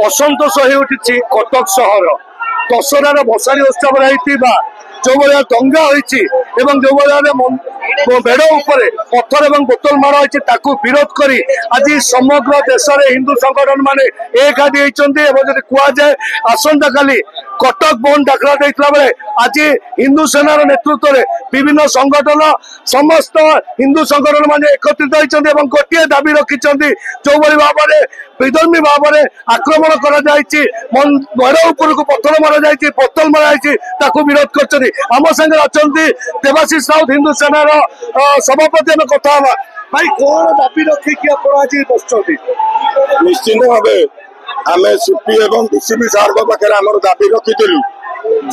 असंतोष हो उठी कटक सहर दशहरार भसाणी उत्सव जो भाया दंगा होती जो भाया मेढ़ उपर पत्थर और बोतल माड़ होती विरोध कर आज समग्र देश में हिंदू संगठन मान एकाठी होती कहुए आसंता काली कटक बंद डाकरा देता बेले आज हिंदू सेनार नेतृत्व में विभिन्न संगठन समस्त हिंदू संगठन मान एकत्रित होती गोटे दाबी रखिंट जो भाव में विधर्मी भाव में आक्रमण कर ऊपर को पत्थर मार जा बोतल मार विरोध कर आम संगे अच्छा देवाशीष राउत हिंदू सेनार सभापति आम कथा भाई कौन दाबी रखिकी आज बस निश्चित भाव आम सीपी एवं डीसीपी सार पाखे आम दाबी रखीलु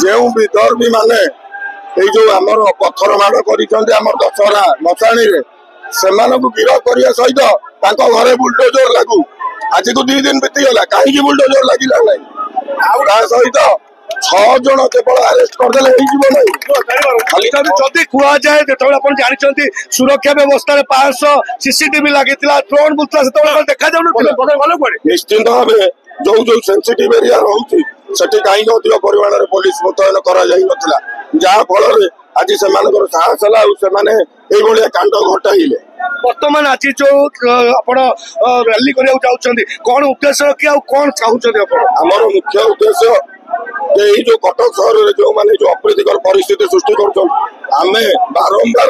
जो विधर्मी माने जो आमर पत्थर माड़ कर दशहरा मशाणी से विरोध करने सहित घरे बुलडोजर लागू आज को 2 दिन बीतीगला कहीं बुलडोजर लगिला ना सहित 6 जन केवल अरेस्ट करदे जदि कहुए जो जानते सुरक्षा व्यवस्था 500 सीसीटीवी लगी ड्रोन बुलता देखा जाऊ निश्चिंत भाव जो जो सेंसिटिव एरिया रोचे कहीं अधिक परिमाण में पुलिस मुतयन कर आज से साहस है कांड घटाइले बर्तमान आज जो रैली करने कौन उद्देश्य रखी कौन चाहते आमर मुख्य उद्देश्य जो कटक सहर में जो माने जो अप्रीतिकर परिस्थिति सृष्टि कर बारंबार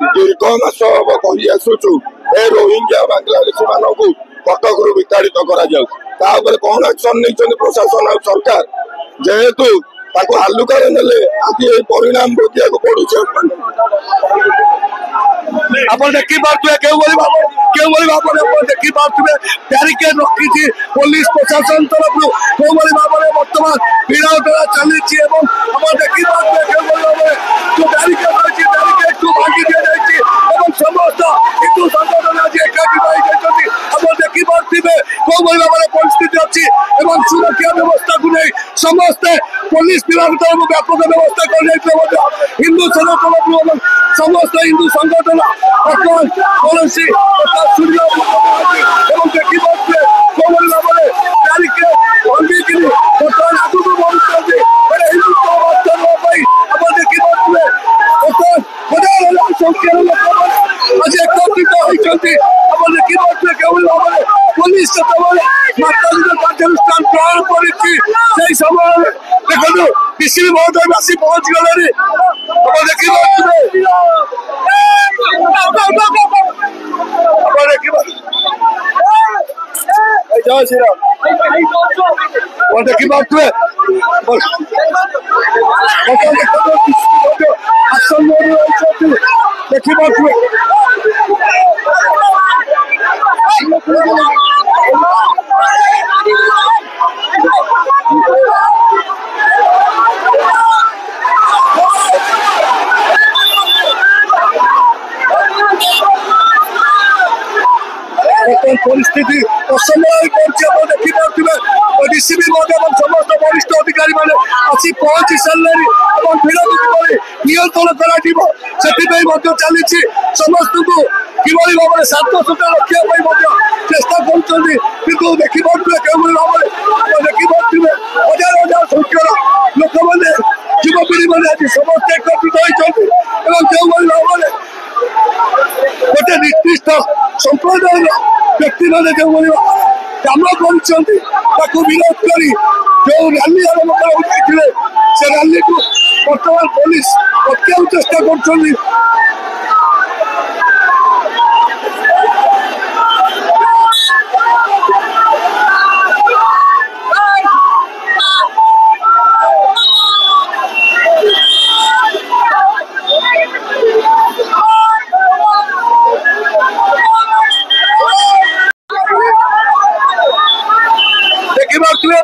दीर्घ मास हम कही आसुचु ए रोहिंग्या बांग्लादेशी मानक कटक रु विताड़ित कर कौन एक्शन नहीं प्रशासन और सरकार जेहेतु हालुकार ने आज परिणाम भोगिया पड़ू आप देखी पारे क्यों भाव में देखी पारे बैरिकेड रखी पुलिस प्रशासन तरफ क्यों भाव में बर्तमान भिड़ा उठा चली देखी पारे जो बैरिकेड रही बैरिकेड को भांगी दि जाए समस्त हिंदू संगठन आज एकाठी आप देखी पारे क्यों भाव में परिस्थिति अच्छी सुरक्षा व्यवस्था को नहीं समस्ते पुलिस विभाग तरफ व्यापक व्यवस्था कर हिंदू सेना तरफ समस्त हिंदू संगठन कौन देखी पारे कौन भाव में बैरिकेड भांगिकी बर्तमान आगू बढ़ुंट हिंदुत्व आप देखी पारे हजार हजार संख्यार लोक आज एकत्रित होती आप देखी पारे क्यों भाव में पुलिस माताजी कार्यानुष्ठान ग्रहण कर समय देखो डीसीपी महोदय आसी पहुंच गले आप देखी जय श्री राम देखी पारे देखी पारे परिस्थिति असमय देखी पारे डीसीपी समस्त वरिष्ठ अधिकारी मैंने आसी पहुंची सारे भिड़ नियंत्रण कर चली समस्त को किभली भाव में शांत सुधा रखा चेष्टा कर देखी पारे क्यों भाव में देखी पारे हजार हजार संख्यार लोक मैंने युवपीढ़ी मैंने आज समस्त एकत्रित होती क्यों भाव में गोटे निर्दिष्ट संप्रदाय व्यक्ति मैंने जो काम कर विरोध कर जो रैली आरम्भ कर से रैली को बर्तमान पुलिस अटकाव चेष्टा कर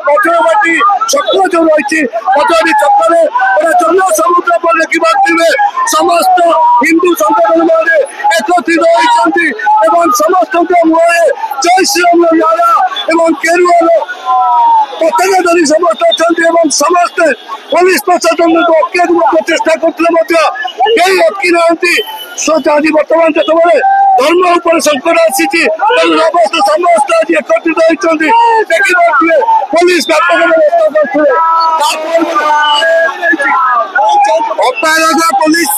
बजरबाटी चक्र जो रही बजरबाटी चक्र जन समुद्र पर देखी पारे समस्त हिंदू संगठन मैंने एकत्रित होती समस्त मुहे जय श्रीराम नारा एवं केरुआर पताका धरी समस्त अच्छा समस्त पुलिस प्रशासन को अटक चेष्टा करते अटकी ना आज बर्तमान जो धर्म उपर संकट आसी समस्त आज एकत्रित होती देखिए पुलिस व्यापक व्यवस्था करते पुलिस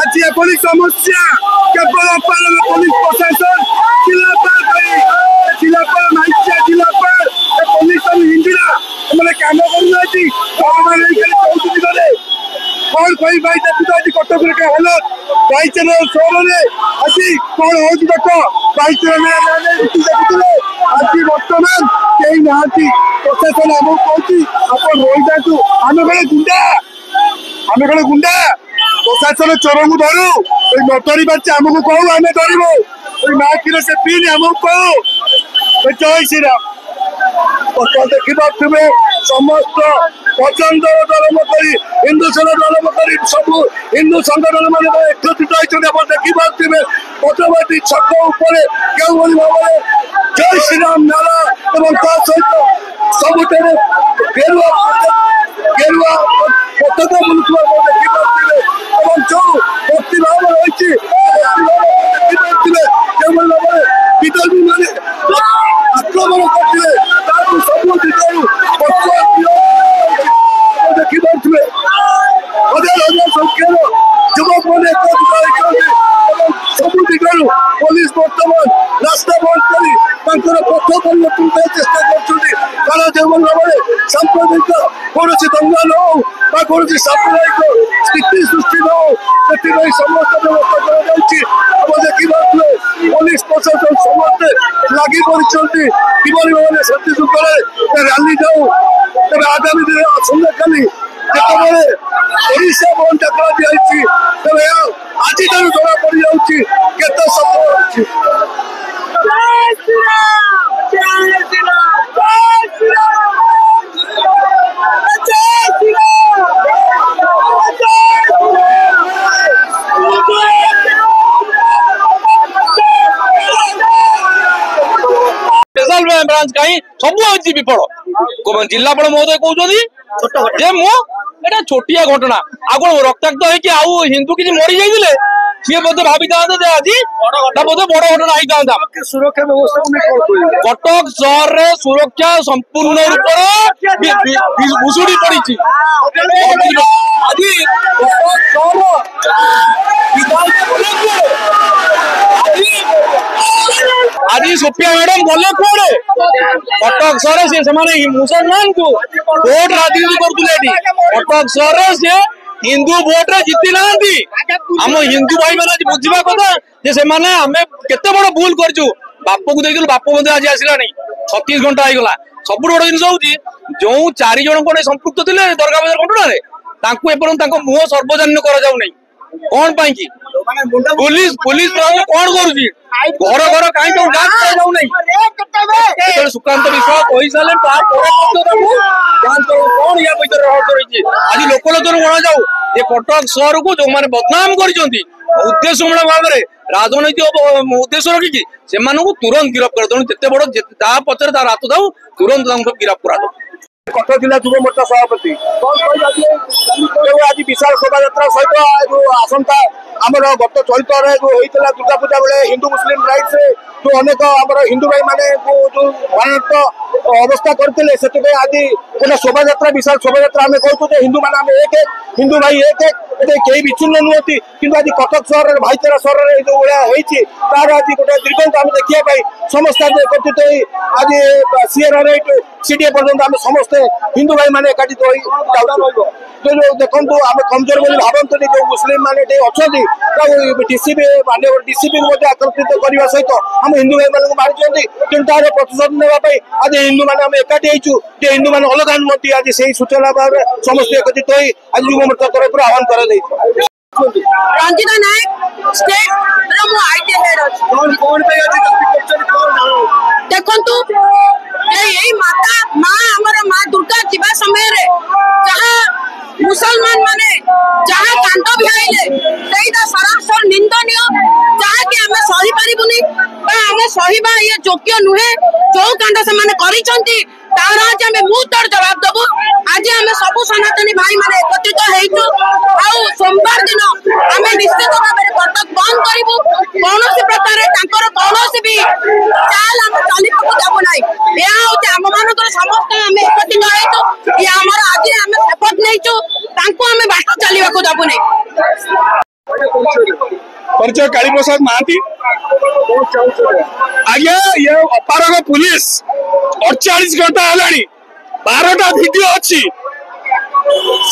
आज एपरी समस्या केवल अपार पुलिस प्रशासन जिलापाल माइसिया जिलापाल पुलिस हिंदीरा मैंने कम कर कौन कोई भाई देखो आज कटक हालत बाईचर सहर में आज कौन हो देख बाईचर देखुले आज बर्तमान कहीं ना प्रशासन आम कहती आप रही जातु आम कहे गुंडा प्रशासन चोर को धरू न धरी पार्चे आमको कहू आम धरबू माँ क्षीर से पीनी आमको कहू जय श्रीराम देखिपे समस्त पचंद दलम कर हिंदू सेना दलम कर सब हिंदू संगठन मान एकत्रित होती देखिपे पटवाटी छक उपर के भाव जय श्रीराम नारा सहित सबुठ गेरुआ गेरुआ पताका बुलुवा देखिपे जो भक्ति भाव रही देखिपे विदर्भी मैंने आक्रमण करते सब दिगरू देखिपे हजार हजार संख्यार युवक मैंने सब दिगरू पुलिस बर्तमान रास्ता बंद कर पथ परिवर्तन चेष्टा कर जो भाव सांप्रदायिक कौन दंगा न हो कौन सांप्रदायिक स्थिति सृष्टि न हो समस्त व्यवस्था देखिए पुलिस प्रशासन समस्ते लगी पड़ते किभली भाव शांति शृंखला रैली जाऊ तेज आगामी दिन आसंता काली ओडिशा बंद डाकरा दिखाई तेज आज जना पड़ जाते सफल स्पेशल ब्रांच कहीं सब अच्छी विफल जिलापाल महोदय कहते छोटिया घटना आगे रक्ताक्त हो हिंदू किसी मरी जाते सी बोधे भावी था आज बोधे बड़ घटना होता सुरक्षा व्यवस्था कटक सहर में सुरक्षा संपूर्ण रूप भुशुड़ी पड़ी आज सोफिया मैडम गले कौन कटक सहर से मुसलमान को भोट राजनीति करते कटक सहर से हिंदू भोट रे जीति ना आम हिंदू भाई मैंने बुझा कथा आम केते बड़ भूल करचु बाप को देखिलु बाप आज आसला 36 घंटा होगा सब बड़ जिन हूँ जो 4 जन संपुक्त थे दरगा बजार घटना मुह सर्वजन्य कर कौन पाई की पुलिस पुलिस कौन करुच्ची घर घर कहीं सुकांत विश्वास कही सारे कौन या भर रहस्य रही आज लोकलोचन गणा जाऊ ये कटक सहर को जो मैंने बदनाम कर उद्देश्य भाव में राजनैतिक उद्देश्य रखिकी से तुरंत गिरफ्त कर जिते बड़ पचर तार हाथ था तुरंत गिरफ्त करा कटक जिला युव मोर्चा सभापति आज विशाल शोभा यात्रा सहित जो आसंता आमर गत चलित जो होता दुर्गा पूजा बेले हिंदू मुस्लिम राइट से जो अनेक आम हिंदू भाई मैंने जो भारत अवस्था करते आज गोटे शोभा यात्रा विशाल शोभा यात्रा आम कहूँ हिंदू मैंने एक हिंदू भाई एक कई विच्छिन्न नुहति कि आज कटक सहर भाईचारा सहर में जो भाई तार आज गोटे दीर्घ आम देखा समस्त आज एकत्रित आज सीआर सीडीए पर्यटन आम समस्ते हिंदू भाई मैंने एकाठी देखो आम कमजोर बोली भावतुनि जो मुस्लिम मैंने अच्छा डीसीपी डीसीपी आकर्षित करने सहित आम हिंदू भाई मान मारी कि तार प्रतिशोध नापी आज हिंदू मैंने आम एकाठी हिंदू मैंने अलग नुहति आज से सूचना भाव में समस्त एकत्रित आज युव मोर्चा तरफ आह्वान कर रंजिता नायक स्टेट आईटी हेड देखु यही माता माँ माँ दुर्गा जीवा समय जहाँ मुसलमान माने जहाँ कांड भिड़े सरासर निंदनीय जहाँ कि आम सही पारिबुनी आम सहीबा ये योग्य नुहे जो कांड से आज आम मुहूर्त जवाब दबु आज आमे सबु सनातनी भाई माने एकत्रित हेइछु आउ सोमवार दिन आमे निश्चित भाबे कटक बंद करिवु कोनोसी प्रकार तांकर कोनोसी भी चाल हम चली पकु जाबो नै या होते हम मानकर समस्त आमे एकत्रित हेइछु या हमर आज आमे शपथ नेइछु तांको आमे बाट चलीवा को जाबो नै परिचय काली प्रसाद महांती आज्ञा ये अपारग पुलिस 48 घंटा हेलानी 12टा वीडियो अच्छी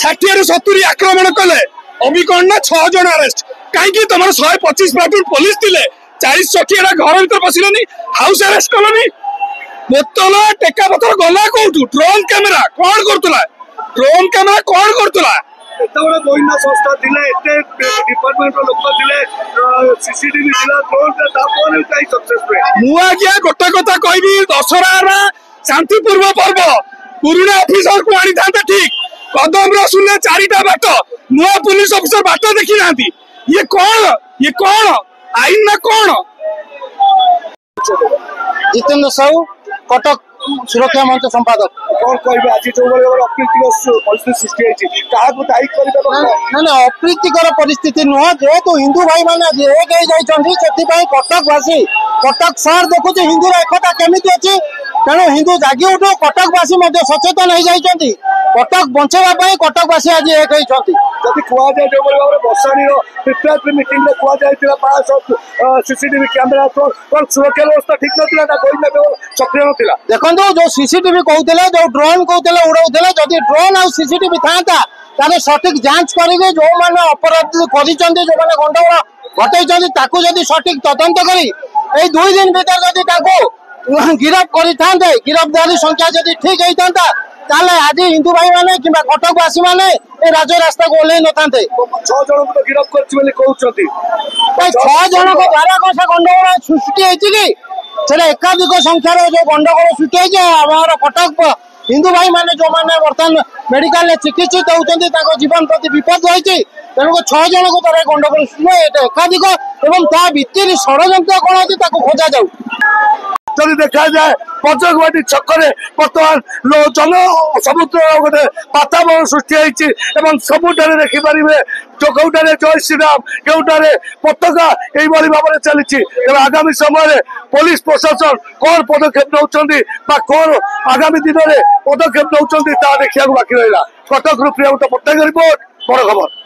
60 ରୁ 70 आक्रमण कले अभिकर्ण 6 जन अरेस्ट कहीं तुम 125 प्लाटून पुलिस थिले 40 चकिया घर भीतर पशिलनी हाउस अरेस्ट कलनी बोतल टेका पथर गला कोठू ड्रोन कैमेरा कौन करतुला ड्रोन कैमेरा कौन करतुला एतबड़ गोइना संस्था थिले एते डिपार्टमेंट रो लोक थिले सीसीटीवी थिला ड्रोन ता तापोने काई सक्सेस पे मुआ किया गोटे कथा कहबी दशहरा रा शांतिपूर्व पर्व पुराना ऑफिसर को आनी था ठीक कदम रसुले 4टा बाट नुआ पुलिस ऑफिसर बाट देखी ना ये कौन आईन ना कौन जितेंद्र साहू कटक सुरक्षा मंच संपादक कौन कहबे आज जो बड़े अप्रीतिकर परिस्थिति सृष्टि होइछि काहाको दायी करबे ना अप्रीतिकर परिस्थिति नुह जेहेतु हिंदू भाई मैंने एक कटकवासी कटक सहर देखुचे हिंदू एकता केमिति अच्छी तेणु हिंदू जागी उठू कटकवासी सचेतन हो जाती कटक बचाई कटकवासी आज एक होती जदि कुआ जाए जो बड़े बसाणी प्रिपेरेटरी मीटिंग रे कुआ जायतिला 500 सीसीटीवी कैमरा पर सुरक्षा व्यवस्था ठीक नथिला ना गोइना सक्रिय नथिला देखो जो सीसीटीवी कहते जो ड्रोन कहते उड़ाऊे जदि ड्रोन आ सीसीटीवी था ताले सठिक जांच करेंगे जो मैंने अपराध कर जो मैंने गंडगोल घटे जदि सठिक तदंत करी 2 दिन भीतर जदि गिरफ कर गिरफ्तारी संख्या जदि ठीक होता ताले आज हिंदू भाई माने कि कटकवासी माने राजरास्ता को ओल्लै न थांते 6 जन को गिरफ्त करछि बोली कहउछथि 6 जन को द्वारा कोसा गंडगोल सृष्टि होइछि कि सेटा एकाधिक संख्यार जो गंडगोल सृष्टि होइछि हमर कटक हिंदू भाई माने जो माने वर्तमान मेडिकल चिकित्सित होउछन्ति ताको जीवन प्रति विपद होइछि तेणु 6 जन को द्वारा गंडगोल सृष्टि एटा एकाधिक एवं ता भितर षड्यंत्र कोन होछि ताको खोजा जाउ जदि देखा जाए पंचकवाटी छकरे बर्तमान जन समुद्र गोटे वातावरण सृष्टि होती सबुठारे देखिपारे जो कौटारे जय श्रीराम केउटारे पताका यही भाव में चली तेज आगामी समय पुलिस प्रशासन कौन पदक्षेप नौकरी कौन आगामी दिन में पदक्षेप नौकरी देखा बाकी रहा कटक प्रिया पट्टनायक रिपोर्ट बड़ खबर।